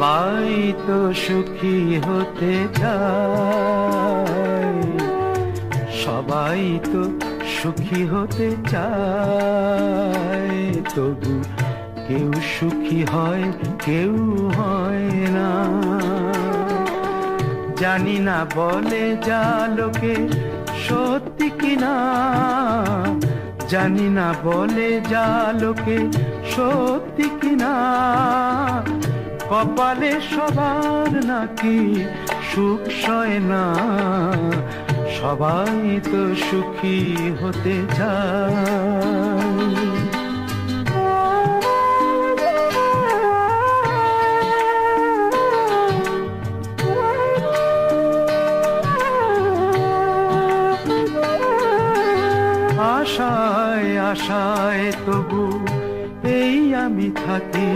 সবাই তো সুখী হতে চায়, সবাই তো সুখী হতে চায়, তবু কেউ সুখী হয় কেউ হয় না। জানি না বলে যা লোকে সত্যি কিনা, জানি না বলে যা লোকে সত্যি কিনা, কপালে সবার নাকি সুখ সয় না। সবাই তো সুখী হতে চায়। আশায় আশায় তবু এই আমি থাকি,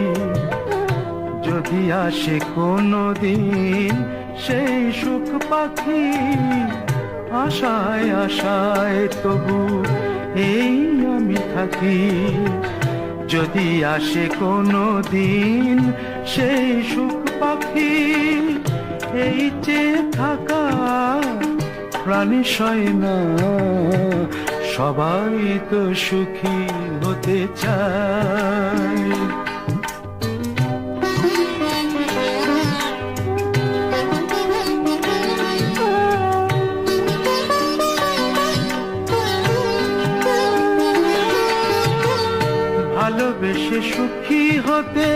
যদি আসে কোনো দিন সেই সুখ পাখি। আশায় আশায় তবু এই আমি থাকি, যদি আসে কোনো দিন সেই সুখ পাখি। এই যে থাকা প্রাণী সয় না, সবাই তো সুখী হতে চায়। ভালোবেসে সুখী হতে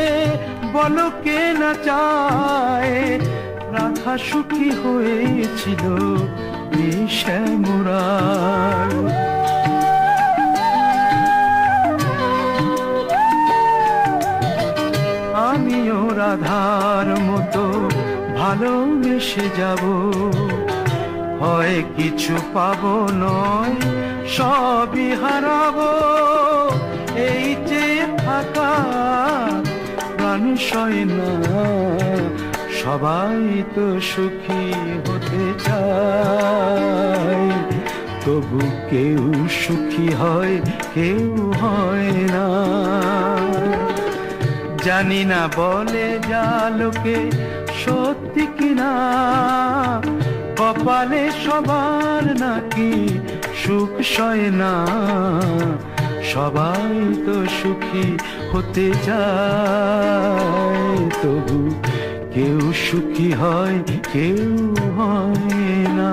বলো কে না চায়, রাধা সুখী হয়েছিল শ্যামরায়। আমিও রাধার মতো ভালোবেসে যাব, হয় কিছু পাবো নয় সবই হারাবো। এই যে থাকা প্রাণী সয় না, সবাই তো সুখী হতে চায়, তবু কেউ সুখী হয় কেউ হয় না। জানি না বলে যা লোকে সত্যি কিনা, কপালে সবার নাকি সুখ সয় না। সবাই তো সুখী হতে চায়, তবু কেউ সুখী হয় কেউ হয় না।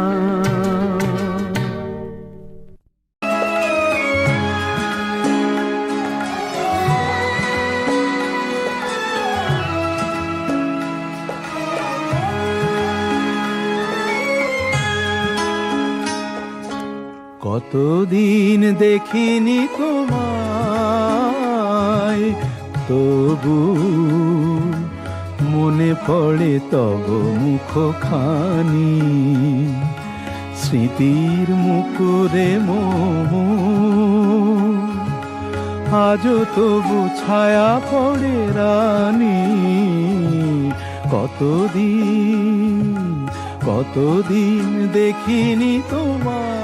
কতদিন দেখিনি তোমায়, তবু মনে পড়ে তব মুখখানি। স্মৃতির মুকুরে মোর আজও তবু ছায়া পড়ে রানী। কতদিন দেখিনি তোমায়।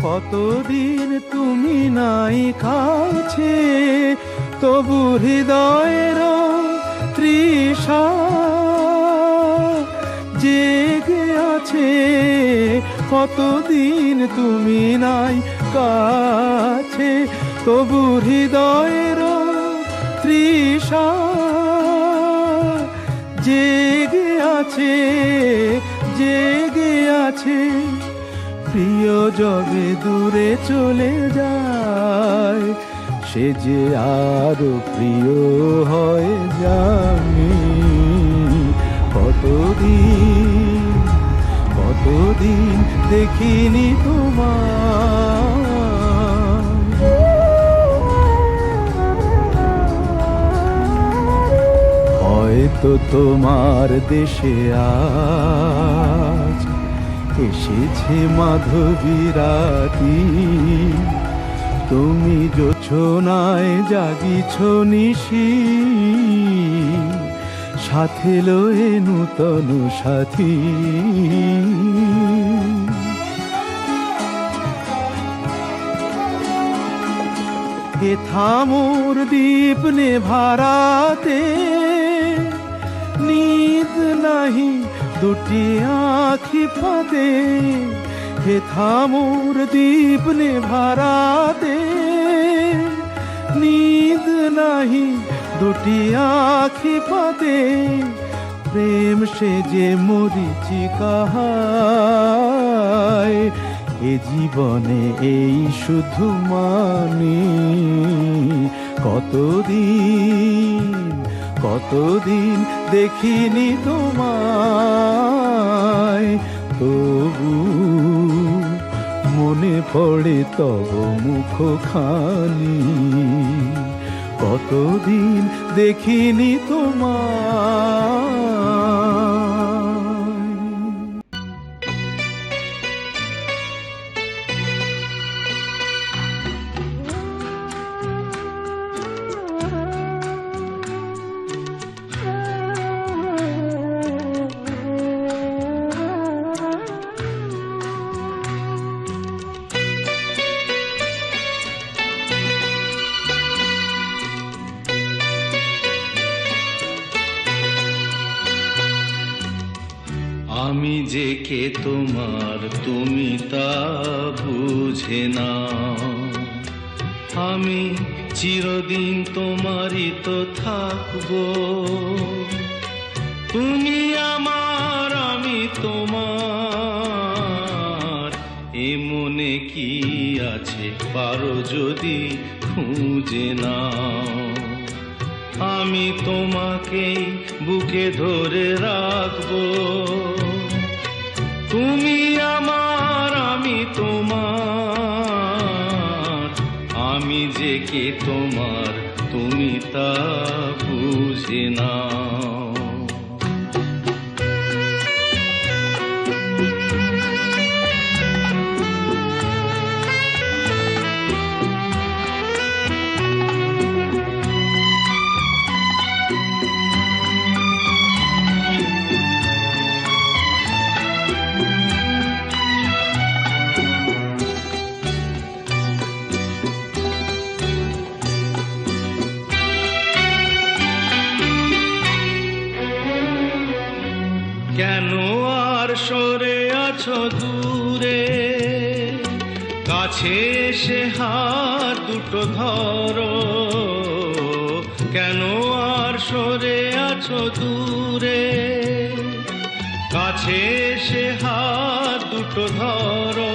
কতদিন তুমি নাই কাছে, তবু হৃদয়ের তৃষা জেগে আছে। কতদিন তুমি নাই কাছে, তবু হৃদয়ের তৃষা জেগে আছে, জেগে আছে। প্রিয় যবে দূরে চলে যায়, সে যে আরো প্রিয় হয় জানি। কতদিন দেখিনি তোমায়। হয়তো তোমার দেশে আজ এসেছে মাধবী রাতি, তুমি জোছনায় জাগিছ নিশি। সাথে লয়ে নূতন সাথী। হে থামোর দীপ নেভারাতে, নিদ নাহি দুটি আখি ফাঁদে। হে থামোর দীপ নেভারাতে, নিদ নাহি দুটি আখি ফাঁদে। প্রেম সে যে মরিচিকা হায়, এ জীবনে এই শুধু মানি। কতদিন দেখিনি তোমায়, তবু মনে পড়ে তব মুখখানি। কতদিন দেখিনি তোমায়। আমি যে কে তোমার তুমি তা বুঝে না, আমি চিরদিন তোমারই তো থাকবো। তুমি আমার আমি তোমার, এ মনে কি আছে পারো যদি খুঁজে নাও। আমি তোমাকে বুকে ধরে রাখবো, তুমি আমার আমি তোমার। আমি যে কে তোমার তুমি তা বুঝে নাও। কেন আর সরে আছো দূরে, কাছে এসে হাত দুটো ধরো। কেন আর সরে আছো দূরে, কাছে এসে হাত দুটো ধরো।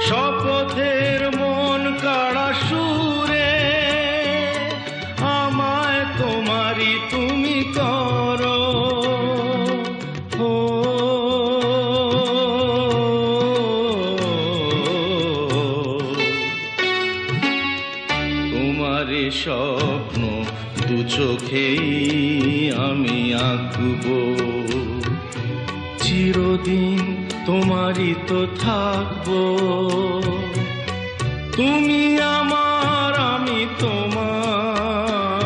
শপথের মন কাড়া সুরে, আমায় তোমারই তুমি করো। তোমারে স্বপ্ন দু চোখেই আমি আঁকবো, চিরদিন তোমারই তো থাকবো। তুমি আমার আমি তোমার,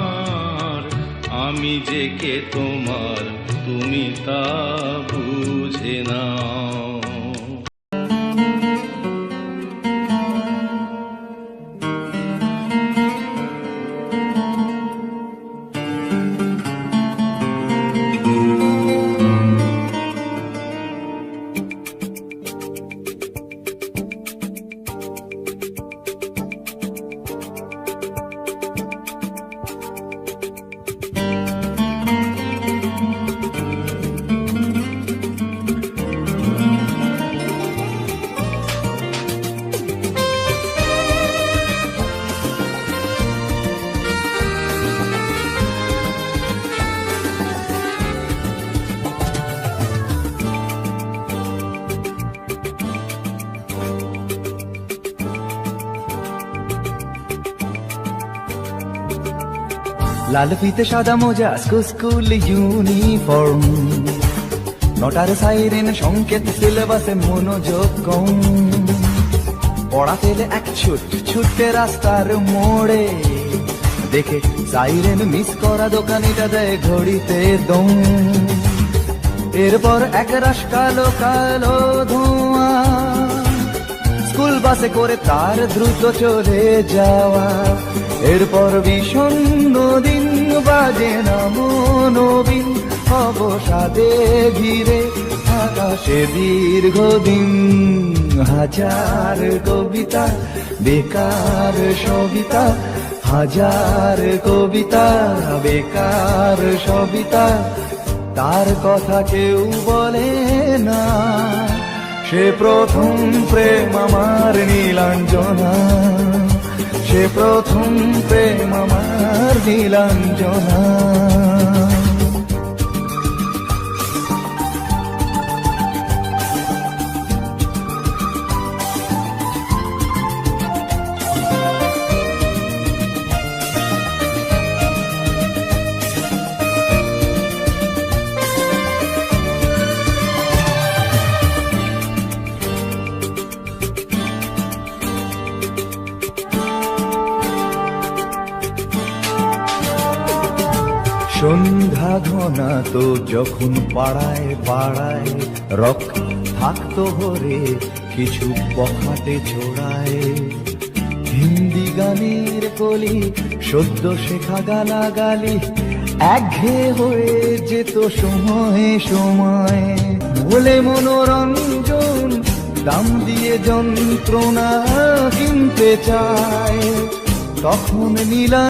আমি যে কে তোমার তুমি তা বুঝে নাও। লাল ফিতে সাদা মোজা স্কুল ইউনিফর্ম, নটার সাইরেন সংকেত সিলেবাসে মনোযোগ কম। পড়া ফেলে এক ছুটে রাস্তার মোড়ে, দেখে সাইরেন মিস করা দোকানিটা দেয় ঘড়িতে দম। এরপর একরাশ কালো কালো ধোঁয়া, স্কুল বাসে করে তার দ্রুত চলে যাওয়া। এরপর বিষণ্ণ দিন বাজে না মনোবিন, অবসাদে ঘিরে আকাশে দীর্ঘদিন। হাজার কবিতা বেকার সবিতা, হাজার কবিতা বেকার সবিতা, তার কথা কেউ বলে না। সে প্রথম প্রেম আমার নীলাঞ্জনা, সে প্রথম প্রেম আমার নীলাঞ্জনা। সন্ধ্যা ঘনা তো যখন পাড়ায় পাড়ায় রক থাকতো ভরে কিছু পখাটে ছোড়ায়। হিন্দি গানের কলি সদ্য শেখা গালাগালি একঘেয়ে হয়ে যেত সময়ে সময়। বলে মনোরঞ্জন দাম দিয়ে যন্ত্রণা কিনতে চায়, তখন নীলা